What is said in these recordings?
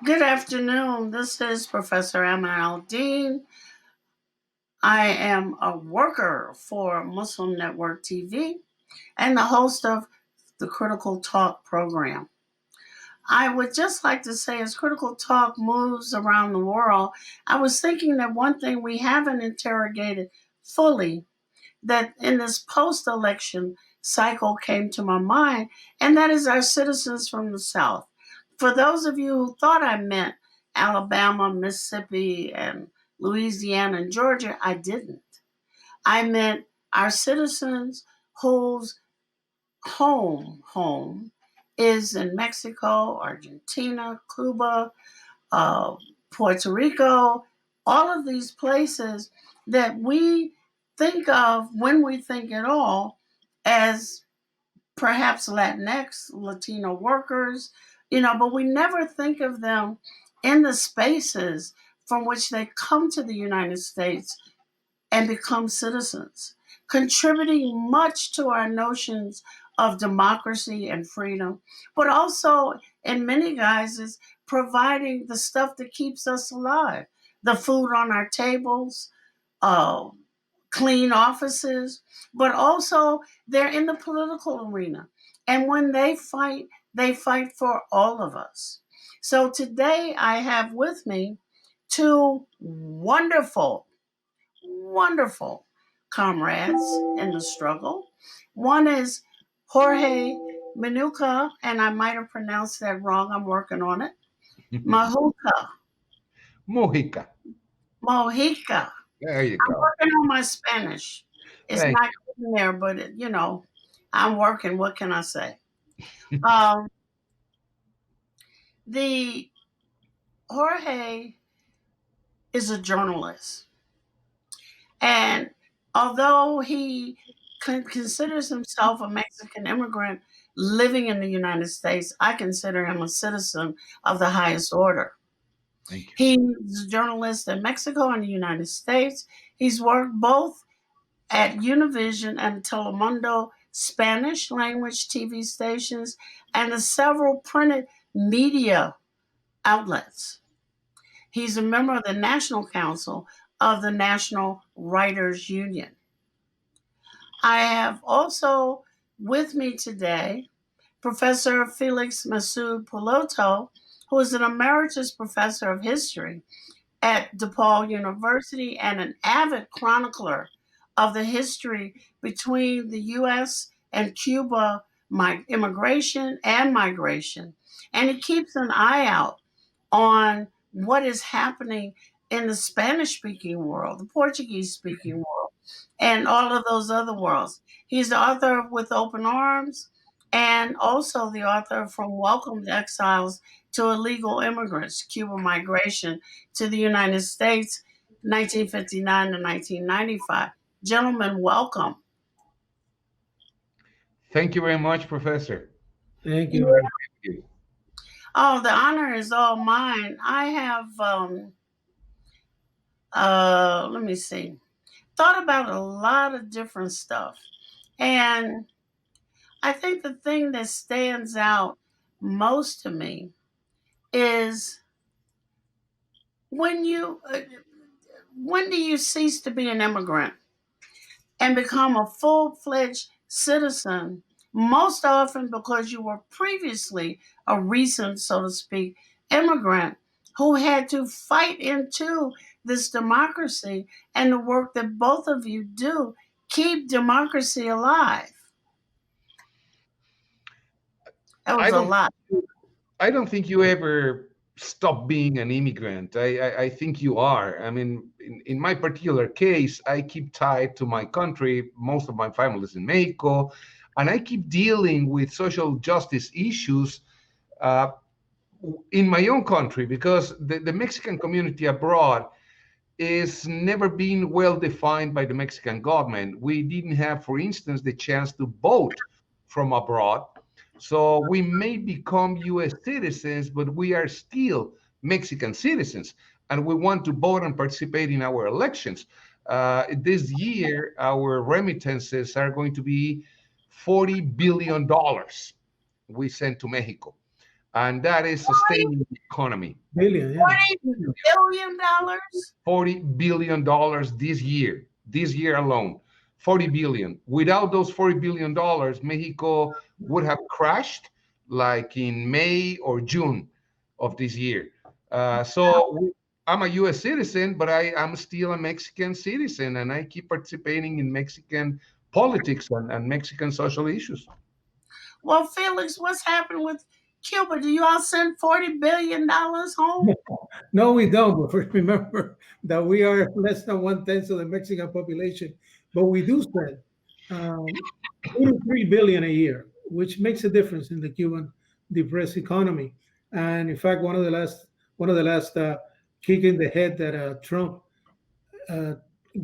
Good afternoon. This is Professor Emmanuel, Al-Deen. I am a worker for Muslim Network TV and the host of the Critical Talk program. I would just like to say, as Critical Talk moves around the world, I was thinking that one thing we haven't interrogated fully that in this post election cycle came to my mind, and that is our citizens from the South. For those of you who thought I meant Alabama, Mississippi, and Louisiana and Georgia, I didn't. I meant our citizens whose home is in Mexico, Argentina, Cuba, uh, Puerto Rico, all of these places that we think of when we think at all as perhaps Latinx, Latino workers, but we never think of them in the spaces from which they come to the United States and become citizens, contributing much to our notions of democracy and freedom, but also in many guises providing the stuff that keeps us alive, the food on our tables, uh, clean offices, but also they're in the political arena. And when they fight for all of us. So today I have with me two wonderful comrades in the struggle. One is Jorge Minuca, and I might have pronounced that wrong. I'm working on it. Mahuka, Mújica. Mojica. There you I'm go. working on my Spanish. It's Thank not in there, but I'm working. What can I say? Um, the Jorge is a journalist, and although he considers himself a Mexican immigrant living in the United States, I consider him a citizen of the highest order. thank you. He's a journalist in Mexico and the United States. He's worked both at Univision and Telemundo Spanish language TV stations and the several printed media outlets. He's a member of the National Council of the National Writers Union. I have also with me today Professor Félix Masud-Piloto, who is an emeritus professor of history at DePaul University and an avid chronicler of the history between the U.S. and Cuba immigration and migration. And he keeps an eye out on what is happening in the Spanish speaking world, the Portuguese speaking world, and all of those other worlds. He's the author of With Open Arms and also the author of From Welcomed Exiles to Illegal Immigrants, Cuban Migration to the United States, 1959 to 1995. Gentlemen, welcome. Thank you very much, Professor. Thank Yeah. you. Very Thank you. Oh, the honor is all mine. I have, let me see, thought about a lot of different stuff. And I think the thing that stands out most to me is when you, when do you cease to be an immigrant and become a full fledged citizen, most often because you were previously a recent, so to speak, immigrant who had to fight into this democracy and the work that both of you do keep democracy alive. That I was a don't. lot. I don't think you ever stop being an immigrant. I think you are. I mean, in my particular case, I keep tied to my country. Most of my family is in Mexico, and I keep dealing with social justice issues uh, in my own country because the Mexican community abroad is never been well defined by the Mexican government. We didn't have, for instance, the chance to vote from abroad. So we may become US citizens, but we are still Mexican citizens, and we want to vote and participate in our elections. This year, our remittances are going to be $40 billion we sent to Mexico. and that is sustaining the economy. Billion, yeah. $40 billion? $40 billion this year alone. 40 billion. Without those $40 billion, Mexico would have crashed like in May or June of this year. I'm a US citizen, but I am still a Mexican citizen, and I keep participating in Mexican politics and Mexican social issues. Well, Felix, what's happening with Cuba? Do you all send $40 billion home? No, we don't. But first, remember that we are less than 1/10 of the Mexican population, but we do spend 83 billion a year, which makes a difference in the Cuban depressed economy. And in fact, one of the last kick in the head that Trump uh,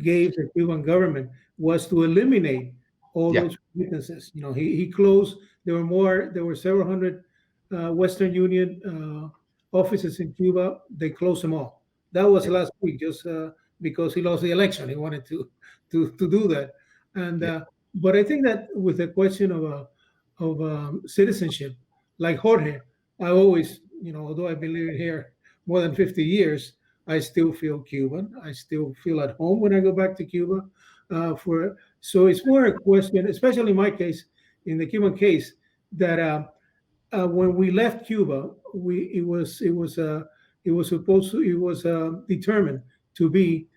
gave the Cuban government was to eliminate all Yeah. those remittances. You know, he closed. There were several hundred Western Union offices in Cuba. They closed them all. That was last week, just because he lost the election. He wanted to do that. And but I think that with the question of citizenship, like Jorge, I always, although I've been living here more than 50 years, I still feel Cuban. I still feel at home when I go back to Cuba. So it's more a question, especially in my case, in the Cuban case, that when we left Cuba, it was determined to be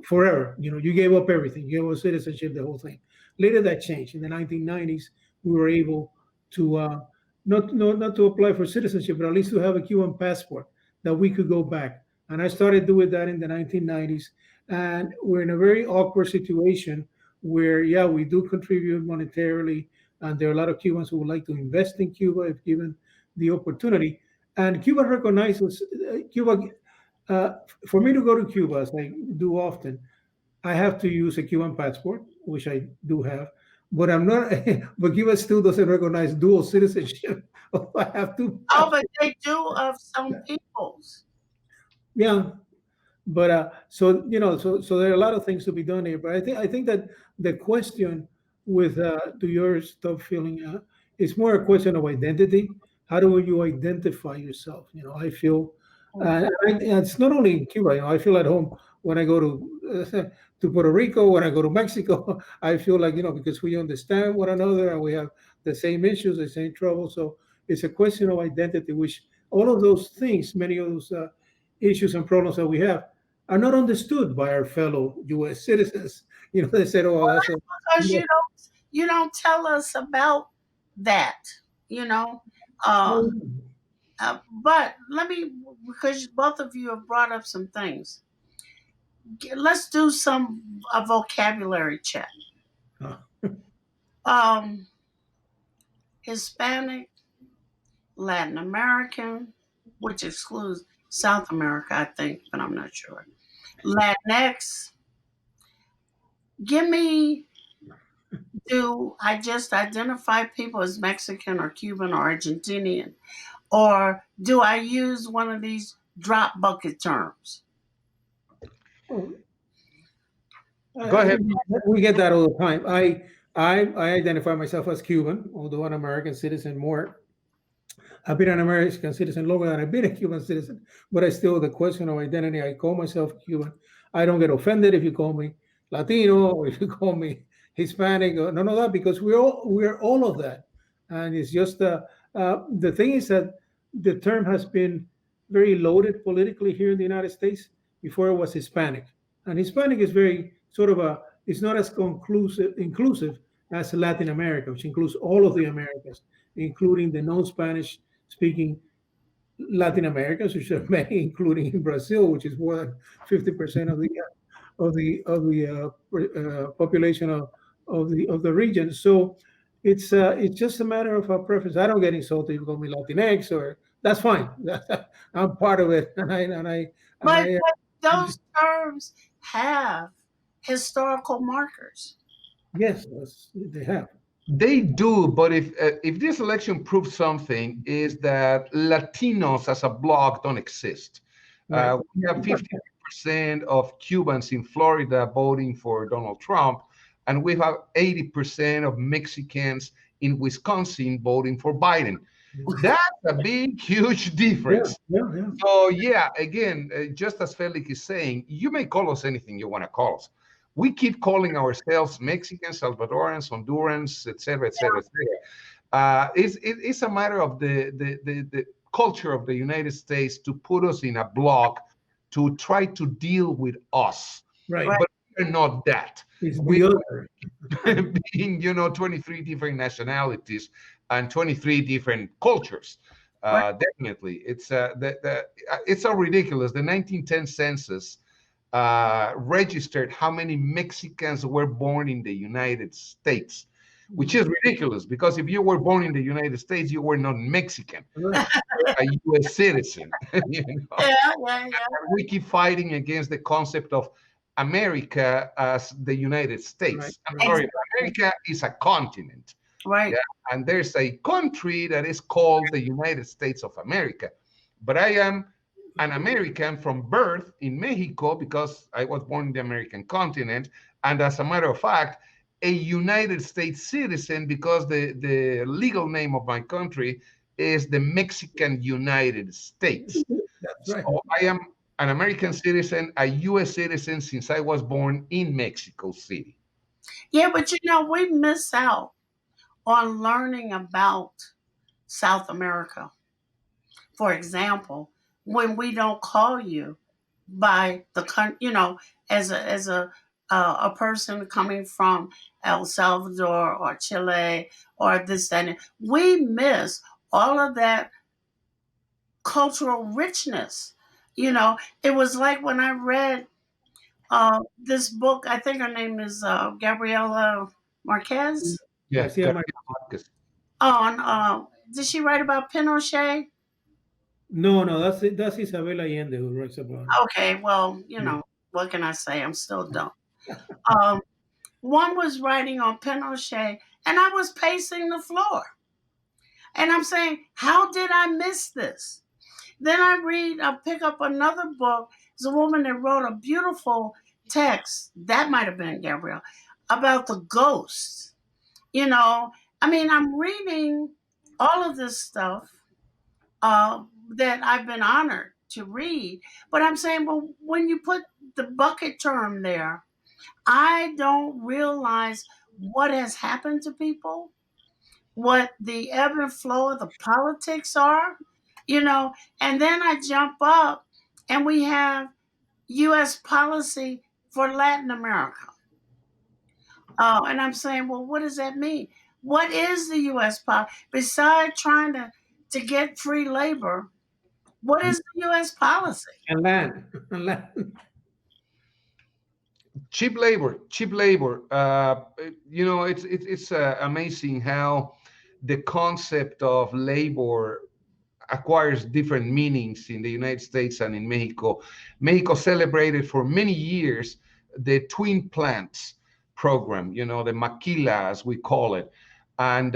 forever. You gave up everything. You gave up citizenship, the whole thing. Later that changed. In the 1990s, we were able to not to apply for citizenship, but at least to have a Cuban passport that we could go back. And I started doing that in the 1990s. And we're in a very awkward situation where, yeah, we do contribute monetarily, and there are a lot of Cubans who would like to invest in Cuba if given the opportunity. And Cuba recognizes Cuba. For me to go to Cuba, as I do often, I have to use a Cuban passport, which I do have, but I'm not. But Cuba still doesn't recognize dual citizenship. I have to. Oh, but they do of some peoples. Yeah, but so there are a lot of things to be done here. But I think that the question with do you stop feeling it's more a question of identity. How do you identify yourself? I feel, and it's not only in Cuba. I feel at home when I go to Puerto Rico, when I go to Mexico. I feel like because we understand one another and we have the same issues, the same trouble. So it's a question of identity, which all of those things, many of those issues and problems that we have, are not understood by our fellow U.S. citizens. They said, "Oh, well, that's because you don't tell us about that." But because both of you have brought up some things, let's do a vocabulary check. Hispanic, Latin American, which excludes South America, I think, but I'm not sure. Latinx. Do I just identify people as Mexican or Cuban or Argentinian? Or do I use one of these drop bucket terms? Go ahead. We get that all the time. I identify myself as Cuban, although an American citizen more. I've been an American citizen longer than I've been a Cuban citizen, but I still, the question of identity, I call myself Cuban. I don't get offended if you call me Latino or if you call me Hispanic or none of that, because we're all of that. And it's just the thing is that the term has been very loaded politically here in the United States. Before it was Hispanic, and Hispanic is very sort of it's not as inclusive as Latin America, which includes all of the Americas, including the non-Spanish speaking Latin Americans, which are many, including in Brazil, which is more than 50% of the population of the region. So it's just a matter of a preference. I don't get insulted if you call me Latinx, or that's fine. I'm part of it, But those terms have historical markers. Yes, they have. They do, but if this election proves something, is that Latinos as a bloc don't exist. Right. We have 50% of Cubans in Florida voting for Donald Trump, and we have 80% of Mexicans in Wisconsin voting for Biden. That's a big, huge difference. Yeah. So yeah, again, just as Felix is saying, you may call us anything you want to call us. We keep calling ourselves Mexicans, Salvadorans, Hondurans, etc., etc., etc. It's a matter of the culture of the United States to put us in a block to try to deal with us. Right. But we're not that. It's We the other. being 23 different nationalities and 23 different cultures. Definitely, it's so ridiculous. The 1910 census registered how many Mexicans were born in the United States, which is ridiculous because if you were born in the United States, you were not Mexican, Right. a U.S. citizen. you know? Yeah. We keep fighting against the concept of America as the United States. I'm sorry, America is a continent. Right. Yeah, and there's a country that is called the United States of America. But I am an American from birth in Mexico because I was born in the American continent. And as a matter of fact, a United States citizen because the legal name of my country is the Mexican United States. That's right. So I am an American citizen, a U.S. citizen since I was born in Mexico City. Yeah, but we miss out on learning about South America. For example, when we don't call you by the as a person coming from El Salvador or Chile or this and that, we miss all of that cultural richness. It was like when I read this book. I think her name is Gabriela Marquez. Yeah, Yes, yeah, Marcus. On did she write about Pinochet? no, that's Isabel Allende who writes about it. Okay, well, what can I say? I'm still dumb. Um, One was writing on Pinochet, and I was pacing the floor. And I'm saying, how did I miss this? Then I pick up another book. There's a woman that wrote a beautiful text, that might have been Gabrielle, about the ghosts. I'm reading all of this stuff that I've been honored to read. But I'm saying, well, when you put the bucket term there, I don't realize what has happened to people, what the ebb and flow of the politics are, and then I jump up and we have U.S. policy for Latin America. And I'm saying, well, what does that mean? What is the U.S. policy? Besides trying to get free labor, what is the U.S. policy? And land. Cheap labor. It's amazing how the concept of labor acquires different meanings in the United States and in Mexico. Mexico celebrated for many years the twin plants program, the maquila as we call it, and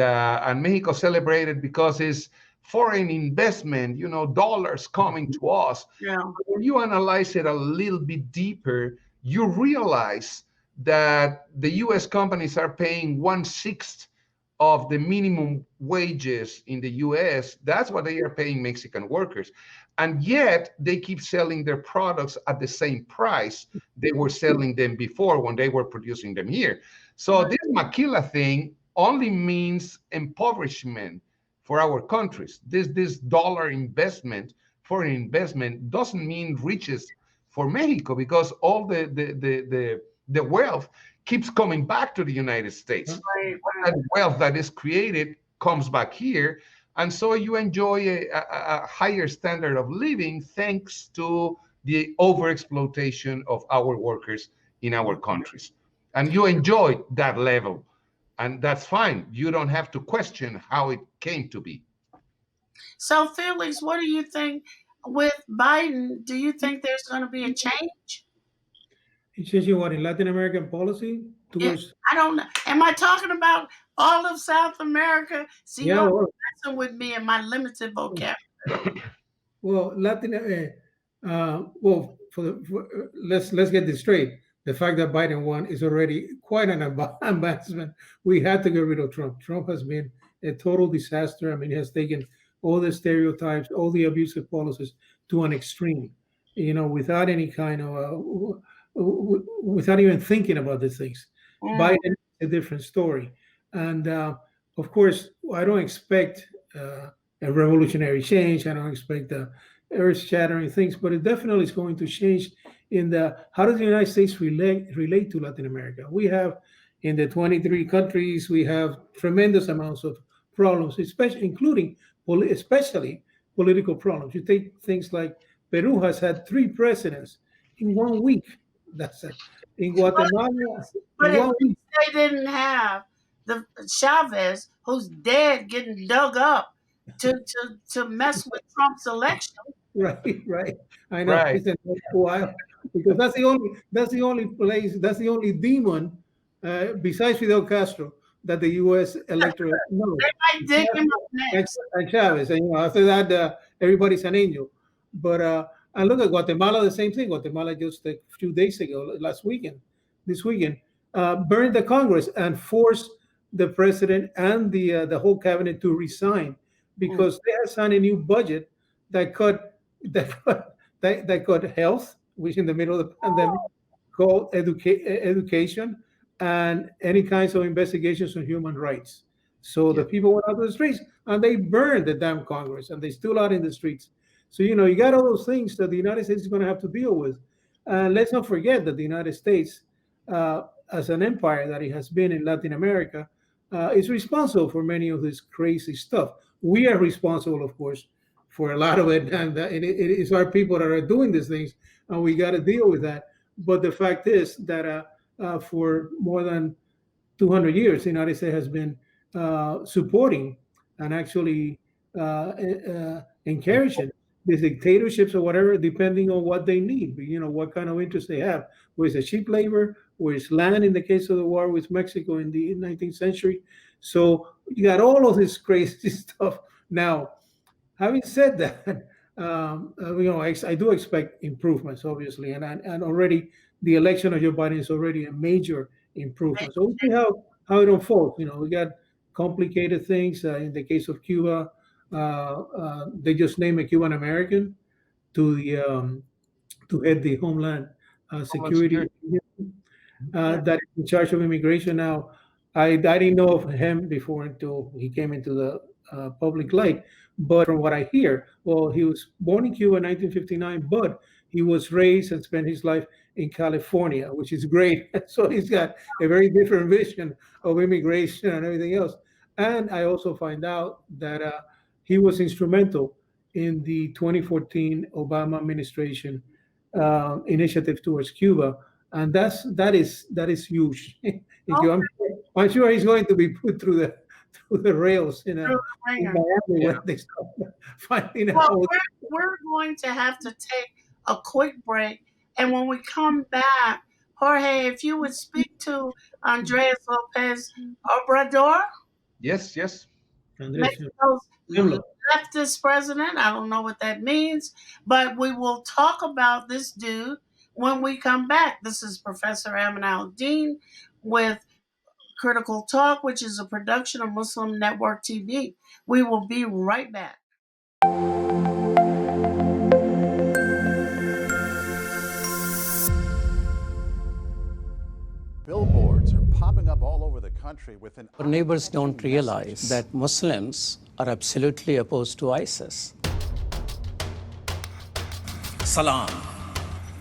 Mexico celebrated because it's foreign investment, dollars coming to us. Yeah. When you analyze it a little bit deeper, you realize that the U.S. companies are paying 1/6 of the minimum wages in the U.S. That's what they are paying Mexican workers. And yet they keep selling their products at the same price they were selling them before when they were producing them here. So this maquila thing only means impoverishment for our countries. This dollar investment, foreign investment, doesn't mean riches for Mexico because all the wealth keeps coming back to the United States. Right. That wealth that is created comes back here. And so you enjoy a higher standard of living thanks to the overexploitation of our workers in our countries. And you enjoy that level. And that's fine. You don't have to question how it came to be. So, Felix, what do you think with Biden? Do you think there's going to be a change? It's changing what in Latin American policy towards. I don't know. Am I talking about all of South America? See, Yeah, you're messing with me and my limited vocabulary. well, let's get this straight. The fact that Biden won is already quite an advancement. We had to get rid of Trump. Trump has been a total disaster. I mean, he has taken all the stereotypes, all the abusive policies to an extreme, without any kind of, without even thinking about these things. Biden is a different story. And of course, I don't expect a revolutionary change. I don't expect earth-shattering things, but it definitely is going to change in how does the United States relate to Latin America? We have, in the 23 countries, we have tremendous amounts of problems, especially political problems. You take things like Peru has had 3 presidents in 1 week. That's it. In Guatemala, but in 1 week. They didn't have the Chavez, who's dead, getting dug up to mess with Trump's election. Right. I know. Right. It's a while because that's the only place, that's the only demon besides Fidel Castro that the U.S. electorate knows. They might dig him up next. And Chavez, and after that, everybody's an angel. But and look at Guatemala, the same thing. Guatemala just a few days ago, this weekend, burned the Congress and forced the president and the whole cabinet to resign because they had signed a new budget that cut health, which in the middle of the pandemic, called education, and any kinds of investigations on human rights. So the people went out to the streets and they burned the damn Congress, and they still out in the streets. So you got all those things that the United States is going to have to deal with. And let's not forget that the United States, as an empire that it has been in Latin America, is responsible for many of this crazy stuff. We are responsible, of course, for a lot of it, and it is our people that are doing these things, and we got to deal with that. But the fact is that for more than 200 years, the United States has been supporting and actually encouraging these dictatorships or whatever, depending on what they need, what kind of interest they have. Where it's cheap labor, where it's land in the case of the war with Mexico in the 19th century. So you got all of this crazy stuff. Now, having said that, I do expect improvements, obviously, and already the election of Joe Biden is already a major improvement. So we'll see how it unfolds. We got complicated things. In the case of Cuba, they just named a Cuban American to head the Homeland Security that is in charge of immigration now. I didn't know of him before until he came into the public light. But from what I hear, well, he was born in Cuba in 1959, but he was raised and spent his life in California, which is great. So he's got a very different vision of immigration and everything else. And I also find out that he was instrumental in the 2014 Obama administration initiative towards Cuba, and that is huge. I'm sure he's going to be put through the rails in Miami when they start finding out. Well, we're going to have to take a quick break, and when we come back, Jorge, if you would speak to Andres Lopez Obrador. Yes. Mexico's leftist president. I don't know what that means, but we will talk about this dude when we come back. This is Professor Al-Deen with Critical Talk, which is a production of Muslim Network TV. We will be right back. Billboards are popping up all over the country with an... Our neighbors don't realize that Muslims are absolutely opposed to ISIS. Salam.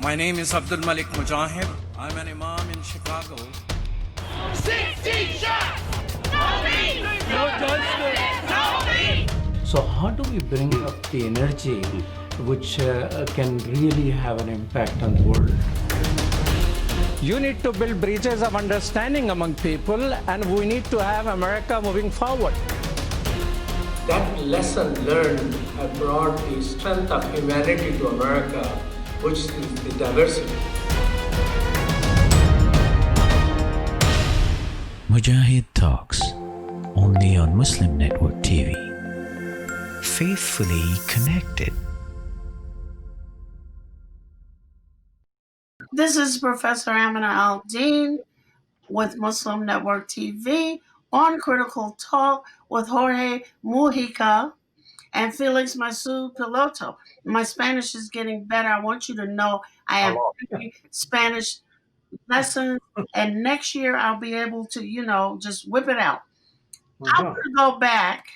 My name is Abdul Malik Mujahid. I'm an imam in Chicago. 16 shots! No me! No justice! No me! So how do we bring up the energy which can really have an impact on the world? You need to build bridges of understanding among people, and we need to have America moving forward. That lesson learned brought the strength of humanity to America, which is the diversity. Mujahid Talks, only on Muslim Network TV. Faithfully connected. This is Professor Al-Deen with Muslim Network TV on Critical Talk with Jorge Mújica. And Felix Masud-Piloto. My Spanish is getting better. I want you to know I A have lot. Spanish lessons, and next year I'll be able to, just whip it out. I want to go back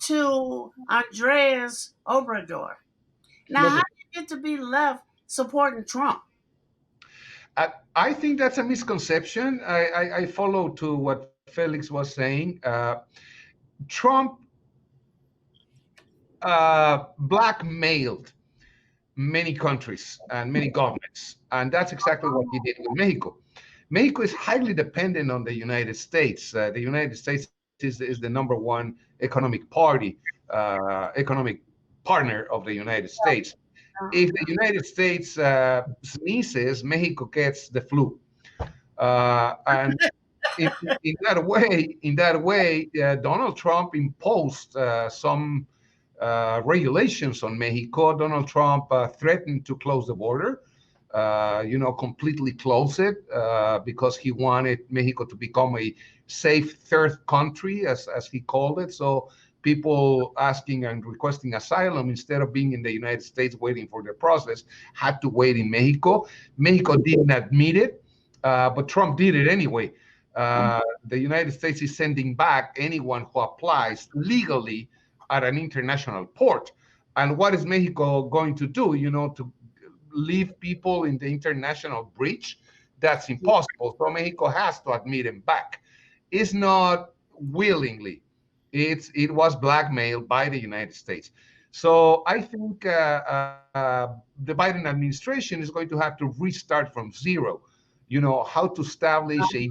to Andres Obrador. Now, how did you get to be left supporting Trump? I think that's a misconception. I follow to what Felix was saying. Trump blackmailed many countries and many governments, and that's exactly what he did with Mexico. Mexico is highly dependent on the United States. The United States is the number one economic partner of the United States. If the United States sneezes, Mexico gets the flu, and in that way, Donald Trump imposed some regulations on Mexico. Donald Trump threatened to close the border, completely close it because he wanted Mexico to become a safe third country, as he called it. So people asking and requesting asylum, instead of being in the United States waiting for the process, had to wait in Mexico. Mexico didn't admit it, but Trump did it anyway. The United States is sending back anyone who applies legally at an international port. And what is Mexico going to do? To leave people in the international breach? That's impossible. So Mexico has to admit him back. It's not willingly. It was blackmailed by the United States. So I think the Biden administration is going to have to restart from zero. How to establish a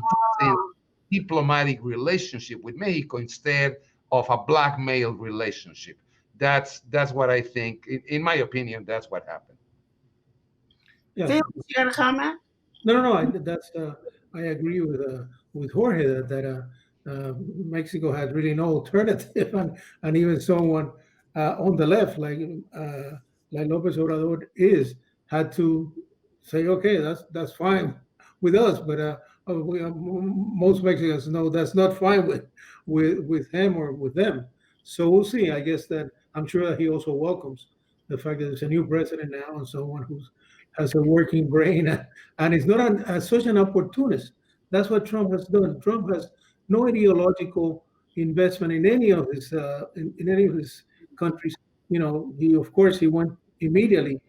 diplomatic relationship with Mexico instead of a blackmail relationship. That's what I think. In my opinion, that's what happened. Yeah. Felix, you got a comment? No. I agree with Jorge that Mexico had really no alternative, and even someone on the left, like López Obrador had to say, okay, that's fine with us, but most Mexicans know that's not fine with him or with them. So we'll see. I guess that I'm sure that he also welcomes the fact that there's a new president now and someone who has a working brain and is not such an opportunist. That's what Trump has done. Trump has no ideological investment in any of his in any of his countries. He went immediately,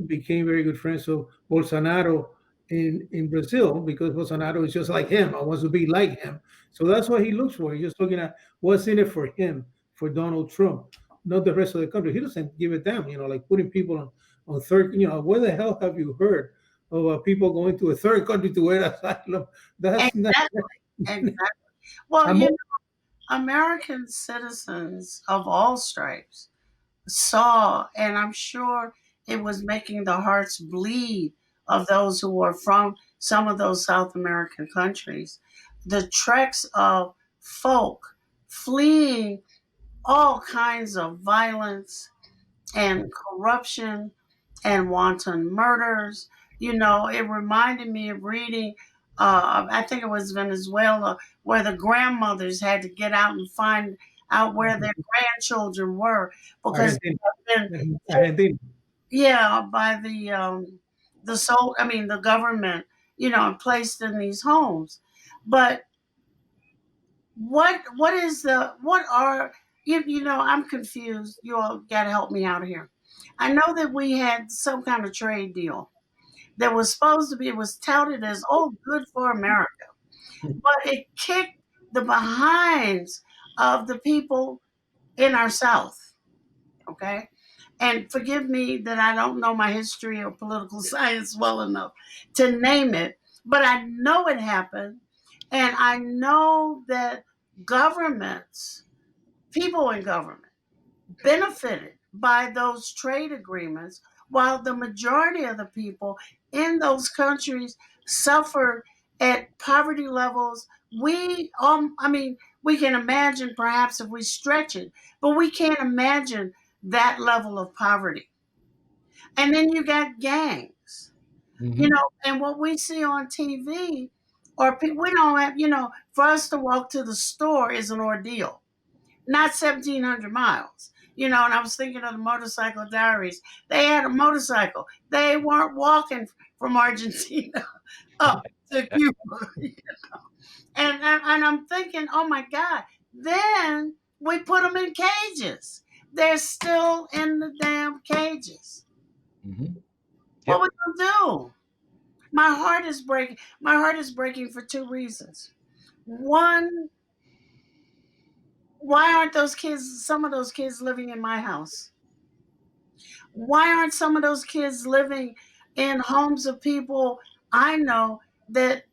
became very good friends of Bolsonaro in Brazil, because Bolsonaro is just like him. I want to be like him. So that's what he looks for. He's just looking at what's in it for him, for Donald Trump, not the rest of the country. He doesn't give a damn, like putting people on third, where the hell have you heard of people going to a third country to get asylum? That's exactly. Well, American citizens of all stripes saw, and I'm sure it was making the hearts bleed of those who were from some of those South American countries, the treks of folk fleeing all kinds of violence and corruption and wanton murders. It reminded me of reading, I think it was Venezuela, where the grandmothers had to get out and find out where their grandchildren were because they had been, by the government, placed in these homes. But what are I'm confused. You all got to help me out here. I know that we had some kind of trade deal that was supposed to be, it was touted as, good for America. But it kicked the behinds of the people in our South. Okay? And forgive me that I don't know my history or political science well enough to name it, but I know it happened. And I know that people in government, benefited by those trade agreements, while the majority of the people in those countries suffered at poverty levels. We can imagine, perhaps, if we stretch it, but we can't imagine that level of poverty. And then you got gangs, and what we see on TV, or we don't have, for us to walk to the store is an ordeal. Not 1,700 miles. And I was thinking of the Motorcycle Diaries. They had a motorcycle. They weren't walking from Argentina up to Cuba. And I'm thinking, oh my God. Then we put them in cages. They're still in the damn cages. Mm-hmm. What we gonna do? My heart is breaking. My heart is breaking for two reasons. One, why aren't some of those kids living in my house? Why aren't some of those kids living in homes of people I know that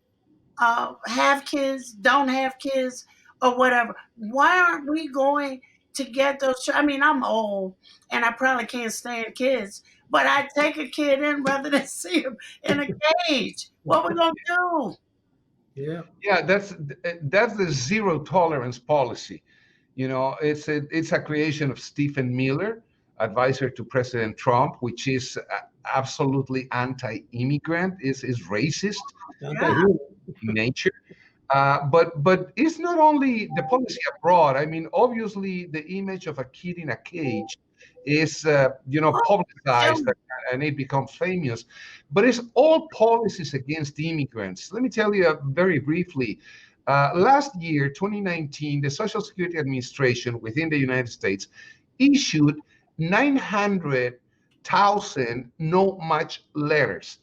have kids, don't have kids, or whatever? Why aren't we going to get those? I mean, I'm old and I probably can't stand kids, but I'd take a kid in rather than see him in a cage. What we gonna do? Yeah, that's the zero tolerance policy. It's a creation of Stephen Miller, advisor to President Trump, which is absolutely anti-immigrant, is racist in nature. But it's not only the policy abroad. I mean, obviously, the image of a kid in a cage is, publicized and it becomes famous. But it's all policies against immigrants. Let me tell you very briefly. Last year, 2019, the Social Security Administration within the United States issued 900,000 no-match letters.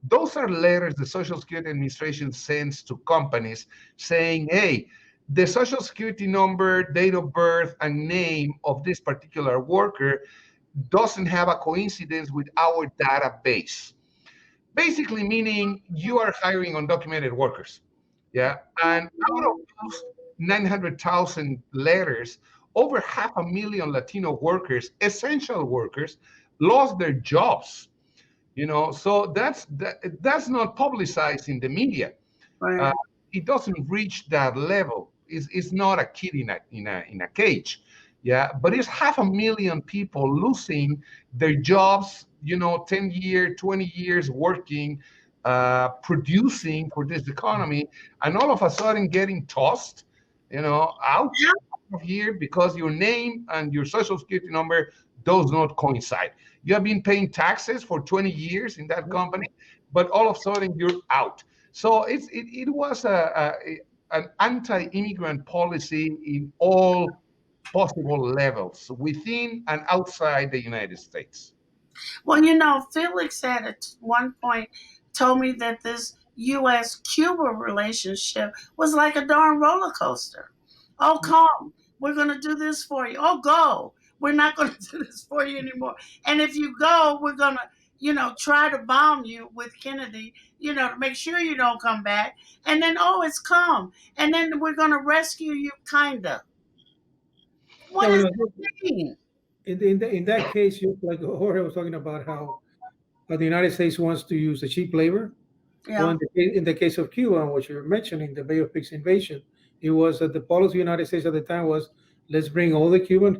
Those are letters the Social Security Administration sends to companies saying, hey, the Social Security number, date of birth, and name of this particular worker doesn't have a coincidence with our database. Basically meaning you are hiring undocumented workers. Yeah. And out of those 900,000 letters, over 500,000 Latino workers, essential workers, lost their jobs. So that's not publicized in the media. Right. It doesn't reach that level. It's not a kid in a cage. Yeah, but it's 500,000 people losing their jobs, 10 years, 20 years working, producing for this economy, and all of a sudden getting tossed, out of here because your name and your Social Security number does not coincide. You have been paying taxes for 20 years in that company, but all of a sudden you're out. So it was an anti-immigrant policy in all possible levels within and outside the United States. Well, Felix had at one point told me that this U.S.-Cuba relationship was like a darn roller coaster. Oh, come. We're going to do this for you. Oh, go. We're not going to do this for you anymore. And if you go, we're going to, try to bomb you with Kennedy, to make sure you don't come back. And then, it's come. And then we're going to rescue you, kind of. What does that mean? In that case, like Jorge was talking about how the United States wants to use the cheap labor. Yeah. Well, in the case of Cuba, what you're mentioning, the Bay of Pigs invasion, it was that the policy of the United States at the time was, let's bring all the Cubans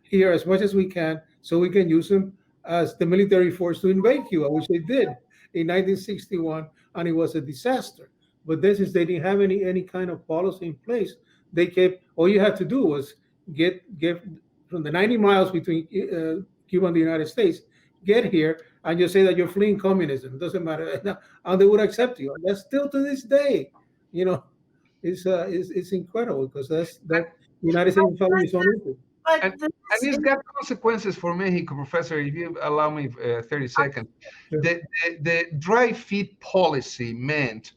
here as much as we can so we can use them as the military force to invade Cuba, which they did in 1961, and it was a disaster. But this is, they didn't have any kind of policy in place. They kept, all you had to do was get from the 90 miles between Cuba and the United States, get here, and you say that you're fleeing communism. It doesn't matter, and they would accept you. And that's still to this day, it's incredible because that United States following its own issue. And it's got consequences for Mexico, Professor. If you allow me 30 seconds, Sure. The dry feed policy meant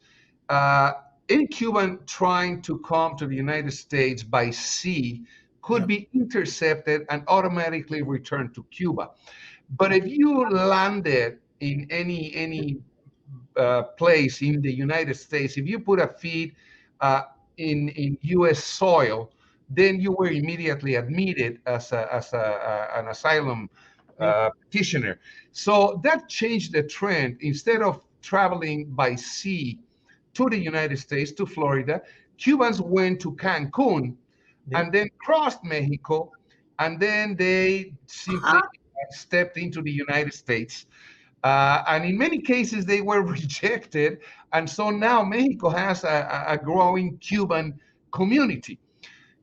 any Cuban trying to come to the United States by sea could be intercepted and automatically returned to Cuba. But if you landed in any place in the United States, if you put a feed in U.S. soil, then you were immediately admitted as an asylum petitioner. So that changed the trend. Instead of traveling by sea to the United States, to Florida, Cubans went to Cancun and then crossed Mexico, and then they simply stepped into the United States. And in many cases, they were rejected. And so now Mexico has a growing Cuban community.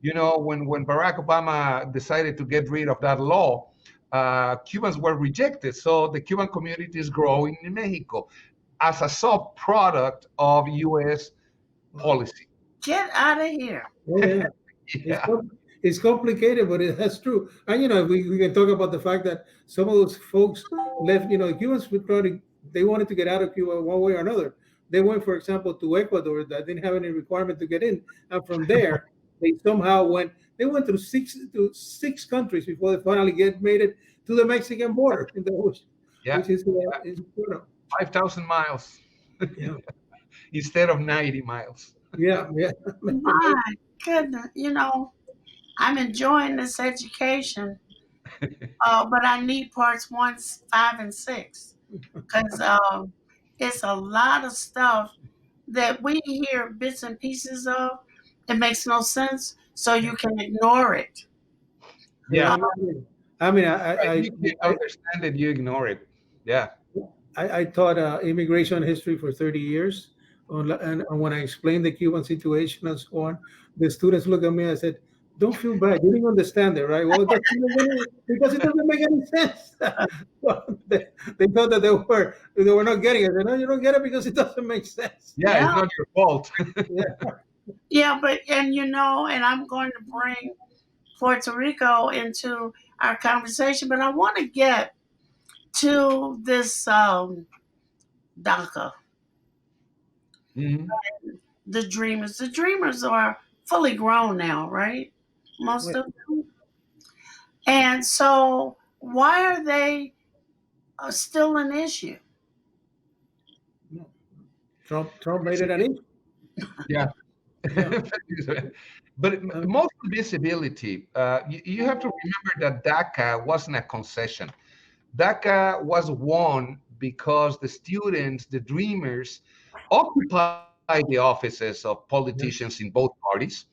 You know, when Barack Obama decided to get rid of that law, Cubans were rejected. So the Cuban community is growing in Mexico as a sub-product of U.S. policy. Get out of here. Oh, yeah. Yeah. It's complicated, but that's true. And, we can talk about the fact that some of those folks left, Cubans would probably, they wanted to get out of Cuba one way or another. They went, for example, to Ecuador that didn't have any requirement to get in. And from there, they somehow they went through six countries before they finally made it to the Mexican border, which is 5,000 miles yeah. instead of 90 miles. Yeah. My goodness, I'm enjoying this education, but I need parts 1, 5, and 6 because it's a lot of stuff that we hear bits and pieces of. It makes no sense, so you can ignore it. Yeah. I mean, you can understand it, you ignore it. Yeah. I taught immigration history for 30 years. And when I explained the Cuban situation and so on, the students look at me and said, "Don't feel bad. You didn't understand it, right?" Well, because it doesn't make any sense. They thought that they were not getting it. I said, "No, you don't get it because it doesn't make sense." Yeah, it's not your fault. Yeah, and I'm going to bring Puerto Rico into our conversation, but I want to get to this DACA. Mm-hmm. The dreamers are fully grown now, right? Most of them. And so why are they still an issue? Trump made it an issue. Yeah. But most visibility, you have to remember that DACA wasn't a concession. DACA was won because the students, the dreamers, occupied the offices of politicians in both parties.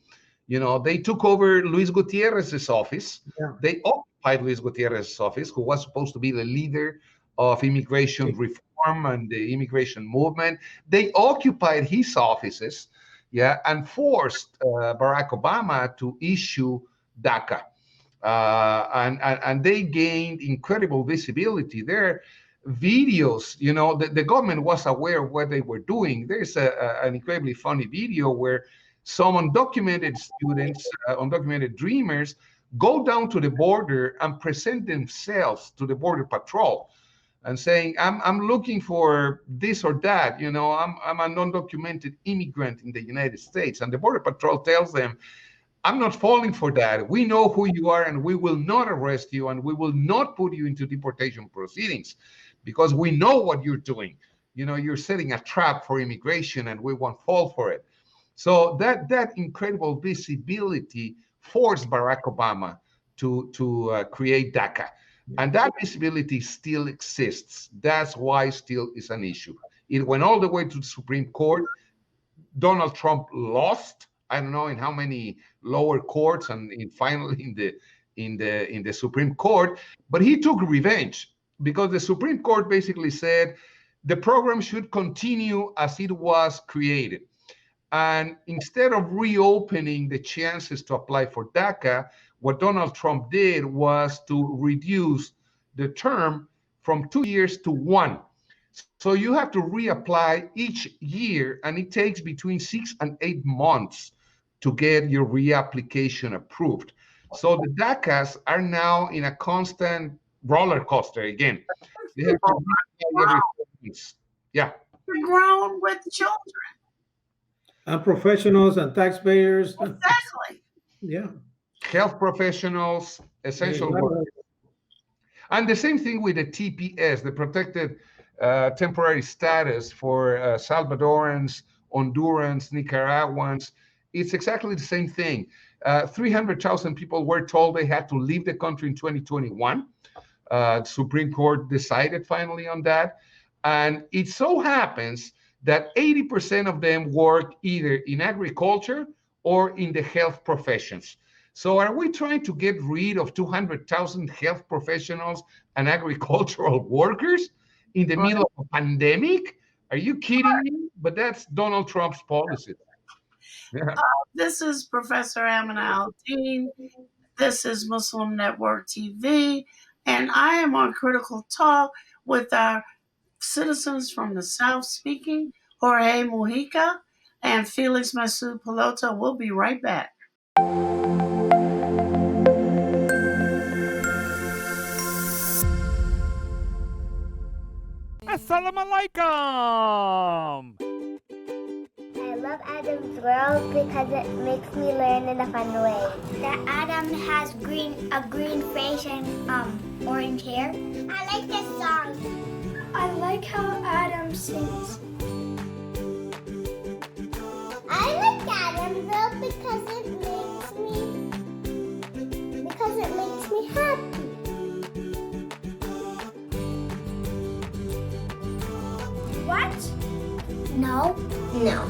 They took over Luis Gutierrez's office. Yeah. They occupied Luis Gutierrez's office, who was supposed to be the leader of immigration reform and the immigration movement. They occupied his offices, and forced Barack Obama to issue DACA. And they gained incredible visibility. Their videos, the government was aware of what they were doing. There's an incredibly funny video where some undocumented students, undocumented dreamers, go down to the border and present themselves to the Border Patrol and saying, I'm looking for this or that, I'm an undocumented immigrant in the United States. And the Border Patrol tells them, I'm not falling for that. We know who you are, and we will not arrest you, and we will not put you into deportation proceedings because we know what you're doing. You're setting a trap for immigration, and we won't fall for it. So that incredible visibility forced Barack Obama to create DACA. And that visibility still exists. That's why still is an issue. It went all the way to the Supreme Court. Donald Trump lost. I don't know in how many lower courts and finally in the Supreme Court, but he took revenge because the Supreme Court basically said the program should continue as it was created. And instead of reopening the chances to apply for DACA, what Donald Trump did was to reduce the term from 2 years to 1. So you have to reapply each year, and it takes between 6 and 8 months to get your reapplication approved. So the DACAs are now in a constant roller coaster again. They have to reapply every 4 weeks. Yeah. They're grown with children. And professionals and taxpayers. Exactly. Yeah. Health professionals, essential workers. And the same thing with the TPS, the protected temporary status for Salvadorans, Hondurans, Nicaraguans. It's exactly the same thing. 300,000 people were told they had to leave the country in 2021. The Supreme Court decided finally on that. And it so happens that 80% of them work either in agriculture or in the health professions. So are we trying to get rid of 200,000 health professionals and agricultural workers in the middle of a pandemic? Are you kidding me? But that's Donald Trump's policy. Yeah. This is Professor Al-Deen. This is Muslim Network TV, and I am on Critical Talk with our citizens from the South speaking, Jorge Mújica and Félix Masud-Piloto. We'll be right back. Assalamu alaikum! I love Adam's World because it makes me learn in a fun way. That Adam has a green face and orange hair. I like this song. I like how Adam sings. I like Adam's World because it makes me happy. What? No. No.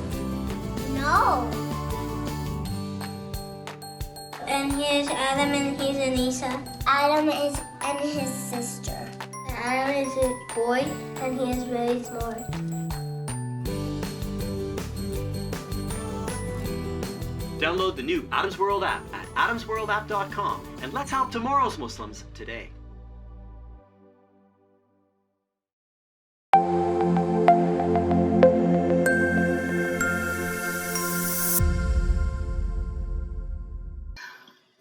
No. And here's Adam and here's Anissa. Adam is and his sister. Adam is a boy and he is very smart. Download the new Adam's World app at adamsworldapp.com and let's help tomorrow's Muslims today.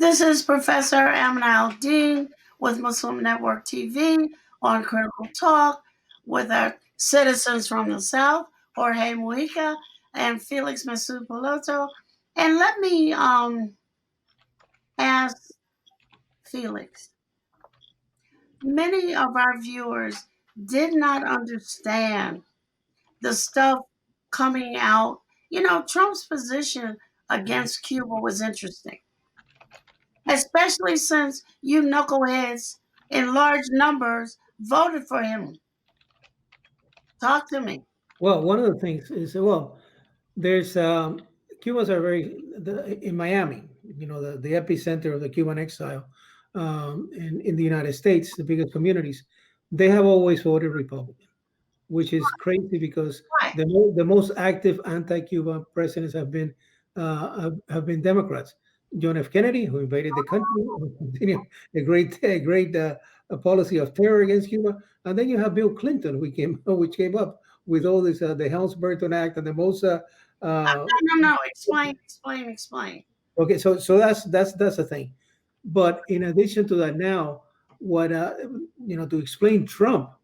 This is Professor Al-Deen with Muslim Network TV on Critical Talk with our citizens from the South, Jorge Mújica and Félix Masud-Piloto. And let me ask Felix. Many of our viewers did not understand the stuff coming out. You know, Trump's position against Cuba was interesting, especially since you knuckleheads in large numbers voted for him. Talk to me. Well, one of the things is, there's Cubans are in Miami, the epicenter of the Cuban exile in the United States, the biggest communities. They have always voted Republican, which is crazy because the most active anti-Cuban presidents have been Democrats. John F. Kennedy, who invaded the country, who continued a great policy of terror against Cuba, and then you have Bill Clinton, which came up with all this the Helms-Burton Act and the most. No. Explain. Okay, so that's the thing. But in addition to that, now what to explain Trump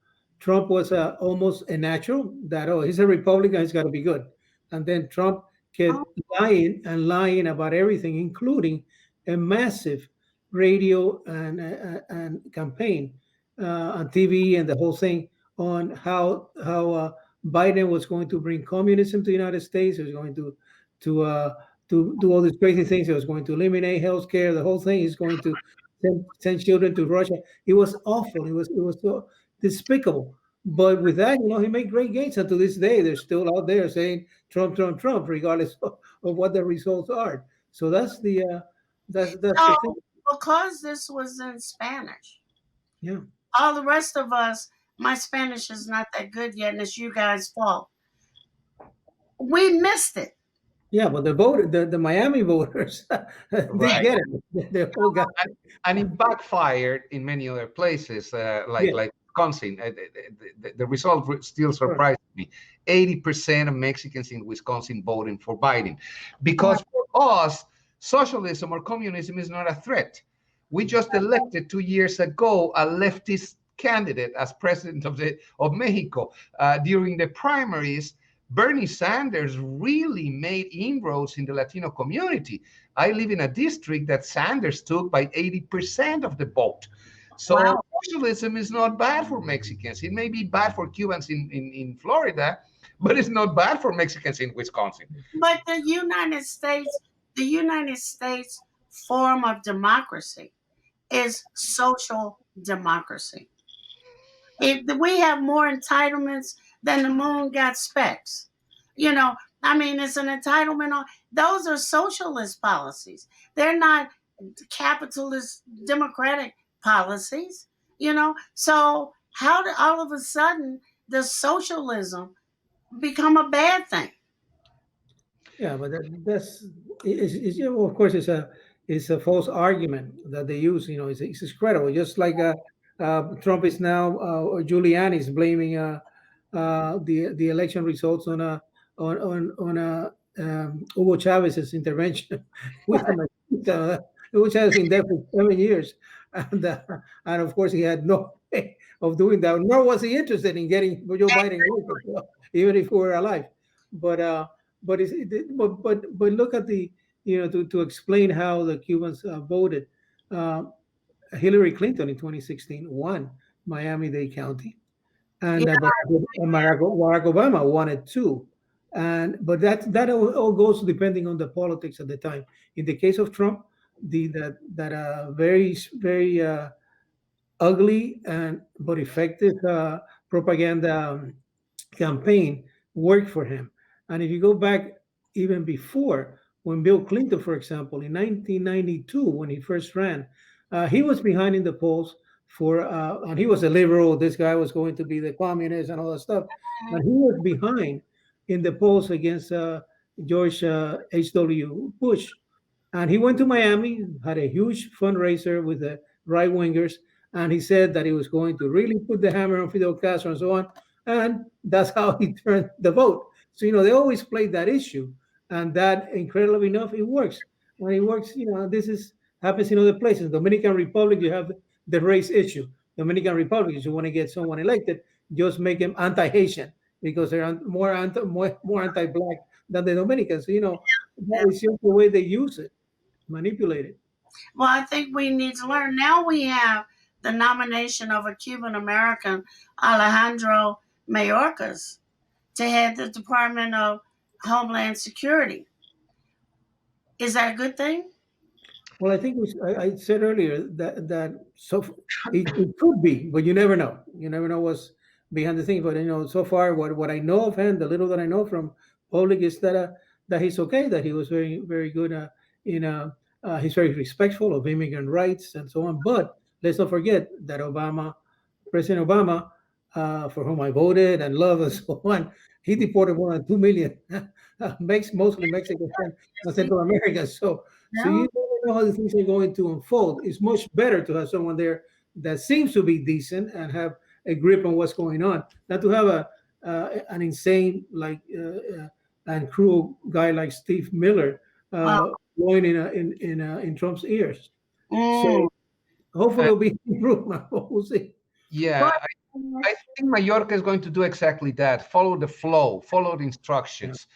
was almost a natural that he's a Republican, he's got to be good, and then Trump kept lying about everything, including a massive radio and campaign on TV and the whole thing on how Biden was going to bring communism to the United States. He was going to do all these crazy things. He was going to eliminate health care. The whole thing is going to send children to Russia. It was awful. It was so despicable. But with that, he made great gains. And to this day, they're still out there saying Trump, regardless of what the results are. So that's the the thing. Because this was in Spanish. Yeah. All the rest of us, my Spanish is not that good yet, and it's you guys' fault. We missed it. Yeah, but the Miami voters, they get it. They all got it. And it backfired in many other places, like Wisconsin. The result still surprised me. 80% of Mexicans in Wisconsin voting for Biden. Because for us, socialism or communism is not a threat. We just elected 2 years ago a leftist candidate as president of Mexico. During the primaries, Bernie Sanders really made inroads in the Latino community. I live in a district that Sanders took by 80% of the vote. So socialism is not bad for Mexicans. It may be bad for Cubans in Florida, but it's not bad for Mexicans in Wisconsin. But the United States form of democracy is social democracy. We have more entitlements than the moon got specks. It's an entitlement. Those are socialist policies. They're not capitalist democratic policies. So how did all of a sudden does socialism become a bad thing? Yeah, but of course it's a false argument that they use. It's credible. Just like Trump is now, or Giuliani is blaming the election results on Hugo Chavez's intervention with the Hugo Chavez been there for 7 years, and uh, and of course he had no way of doing that. Nor was he interested in getting Joe Biden elected, even if we were alive. But but look at to explain how the Cubans voted. Uh, Hillary Clinton in 2016 won Miami-Dade County, and Yeah. Barack Obama won it too. And but that all goes depending on the politics at the time. In the case of Trump, that very ugly and but effective propaganda campaign worked for him. And if you go back even before, when Bill Clinton, for example, in 1992, when he first ran, he was behind in the polls and he was a liberal. This guy was going to be the communist and all that stuff. But he was behind in the polls against George H.W. Bush. And he went to Miami, had a huge fundraiser with the right wingers, and he said that he was going to really put the hammer on Fidel Castro and so on. And that's how he turned the vote. So, they always played that issue. And that, incredibly enough, it works. When it works, happens in other places. Dominican Republic, you have the race issue. Dominican Republic, if you want to get someone elected, just make them anti-Haitian because they're more anti-black than the Dominicans. That is just the way they use it, manipulate it. Well, I think we need to learn. Now we have the nomination of a Cuban American, Alejandro Mayorkas, to head the Department of Homeland Security. Is that a good thing? Well, I think I said earlier that it could be, but you never know. You never know what's behind the thing. But so far, what I know of him, the little that I know from public, is that he's okay. That he was very, very good he's very respectful of immigrant rights and so on. But let's not forget that President Obama, for whom I voted and love and so on, he deported more than 2 million, mostly Mexicans and Central Americans. So you never know how the things are going to unfold. It's much better to have someone there that seems to be decent and have a grip on what's going on, not to have an insane and cruel guy like Steve Miller blowing in Trump's ears. So hopefully it'll be improvement. We'll see. Yeah, I think Mallorca is going to do exactly that. Follow the flow, follow the instructions.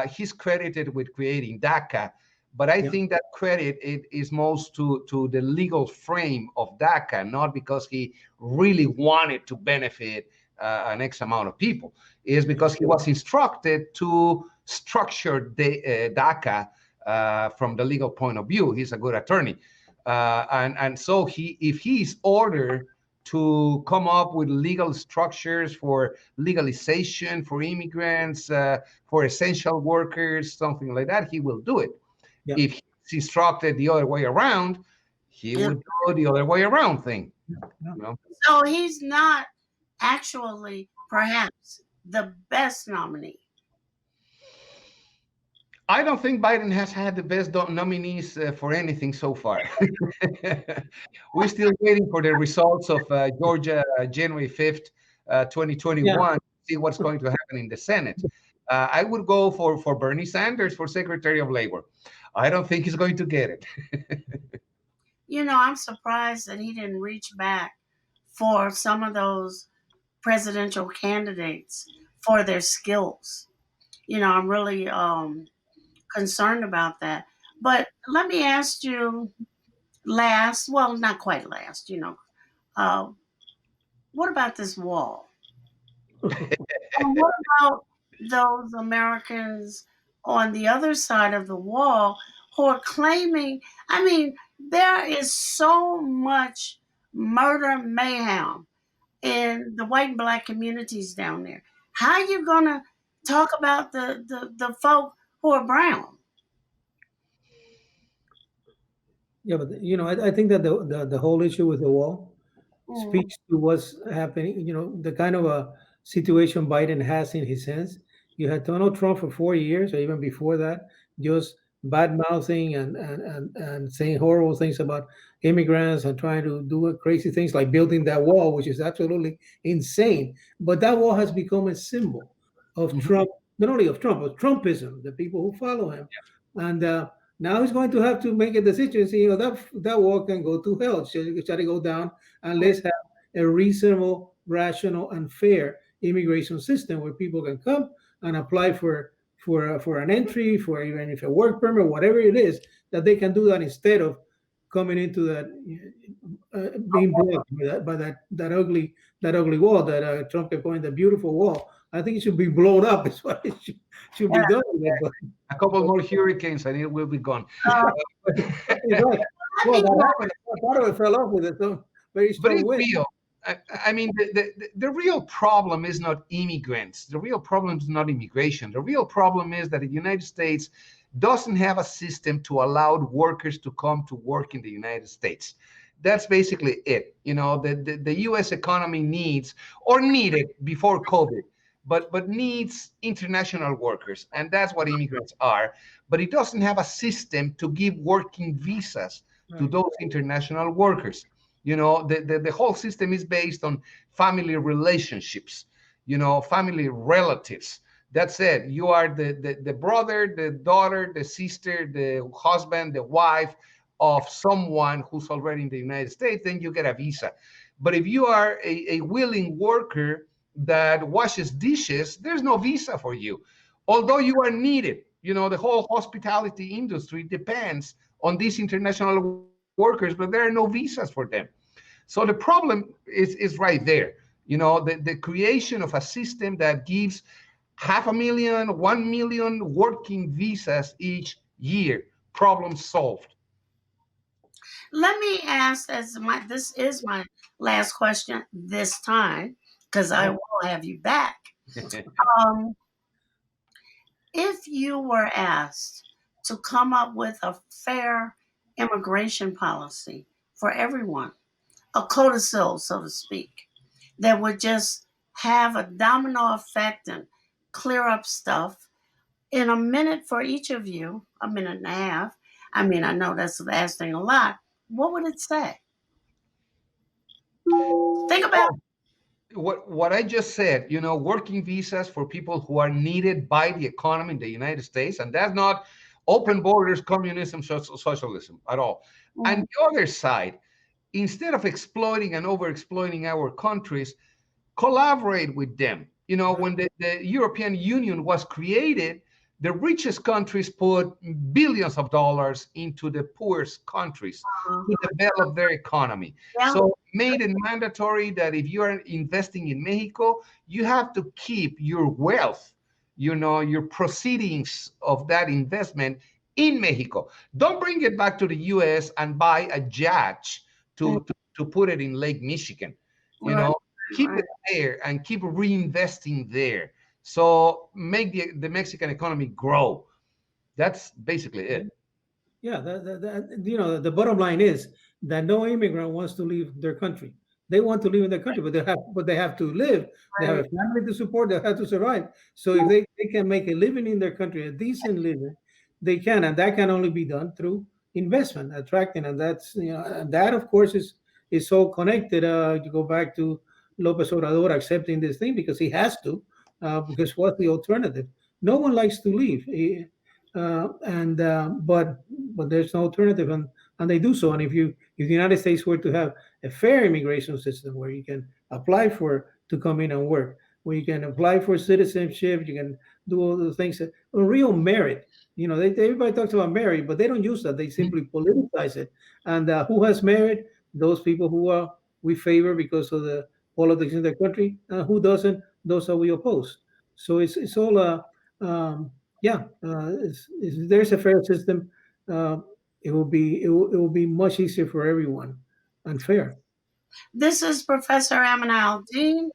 He's credited with creating DACA, but I think that credit is most to the legal frame of DACA, not because he really wanted to benefit an X amount of people. It's because he was instructed to structure the DACA from the legal point of view. He's a good attorney. And so if he's ordered to come up with legal structures for legalization for immigrants, for essential workers, something like that, he will do it. Yeah. If he's instructed the other way around, he would do the other way around thing. So he's not actually perhaps the best nominee. I don't think Biden has had the best nominees for anything so far. We're still waiting for the results of Georgia, January 5th, 2021, to see what's going to happen in the Senate. I would go for Bernie Sanders for Secretary of Labor. I don't think he's going to get it. I'm surprised that he didn't reach back for some of those presidential candidates for their skills. I'm really concerned about that. But let me ask you not quite last, what about this wall? And what about those Americans on the other side of the wall who are claiming, there is so much murder mayhem in the white and black communities down there. How are you going to talk about the folk who are brown? Yeah, but I think that the whole issue with the wall speaks to what's happening. The kind of a situation Biden has in his hands. You had Donald Trump for 4 years, or even before that, just bad mouthing and saying horrible things about immigrants and trying to do crazy things like building that wall, which is absolutely insane. But that wall has become a symbol of Trump, not only of Trump, but Trumpism, the people who follow him. And now he's going to have to make a decision. See, that wall can go to hell. Shall it go down? And let's have a reasonable, rational, and fair immigration system where people can come and apply for an entry, for even if a work permit, whatever it is, that they can do that instead of coming into that being blocked by that ugly wall that Trump kept calling the beautiful wall. I think it should be blown up. Is what it should be done with it. But, a couple more hurricanes and it will be gone. Well, that happened. Part of it fell off with it. So very strong but it's wind. real. I mean, the real problem is not immigrants. The real problem is not immigration. The real problem is that the United States doesn't have a system to allow workers to come to work in the United States. That's basically it. You know, the U.S. economy needs, or needed before COVID, but needs international workers, and that's what immigrants are. But it doesn't have a system to give working visas to those international workers. You know, the whole system is based on family relationships, you know, family relatives. That's it. You are the brother, the daughter, the sister, the husband, the wife of someone who's already in the United States, then you get a visa. But if you are a willing worker that washes dishes, there's no visa for you. Although you are needed, you know, the whole hospitality industry depends on these international workers, but there are no visas for them. So the problem is right there. You know, the creation of a system that gives 500,000, 1 million working visas each year. Problem solved. Let me ask, this is my last question this time, because I will have you back. If you were asked to come up with a fair immigration policy for everyone, a codicil, so to speak, that would just have a domino effect and clear up stuff in a minute for each of you, a minute and a half. I mean, I know that's asking a lot. What would it say? Think about what I just said, you know, working visas for people who are needed by the economy in the United States, and that's not open borders, communism, socialism at all. And the other side, instead of exploiting and overexploiting our countries, collaborate with them. You know, when the European Union was created, the richest countries put billions of dollars into the poorest countries to develop their economy. So made it mandatory that if you are investing in Mexico, you have to keep your wealth, you know, your proceedings of that investment in Mexico. Don't bring it back to the US and buy a yacht to put it in Lake Michigan. You know, keep it there and keep reinvesting there. So make the Mexican economy grow. That's basically it. Yeah, you know, the bottom line is that no immigrant wants to leave their country. They want to live in their country, but they have to live. They have a family to support. They have to survive. So if they can make a living in their country, a decent living, they can, and that can only be done through investment, attracting, and that's, you know, and that of course is so connected. You go back to Lopez Obrador accepting this thing because he has to, because what's the alternative? No one likes to leave. But there's no alternative, and they do so. And if the United States were to have a fair immigration system where you can apply to come in and work, where you can apply for citizenship, you can do all those things on real merit. You know, everybody talks about merit, but they don't use that. They simply politicize it. And who has merit? Those people who we favor because of the politics in their country. Who doesn't? Those are we oppose. So it's all if there's a fair system, it will be much easier for everyone and fair. This is Professor Al-Deen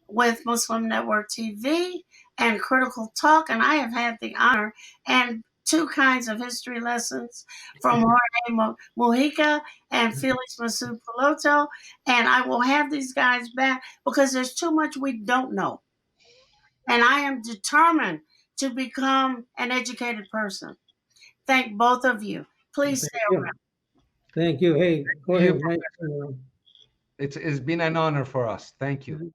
with Muslim Network TV and Critical Talk, and I have had the honor and 2 kinds of history lessons from Jorge Mújica and Félix Masud-Piloto, and I will have these guys back because there's too much we don't know. and I am determined to become an educated person. Thank both of you. Please stay around. Thank you. Hey, go ahead, Mike. It's been an honor for us. Thank you.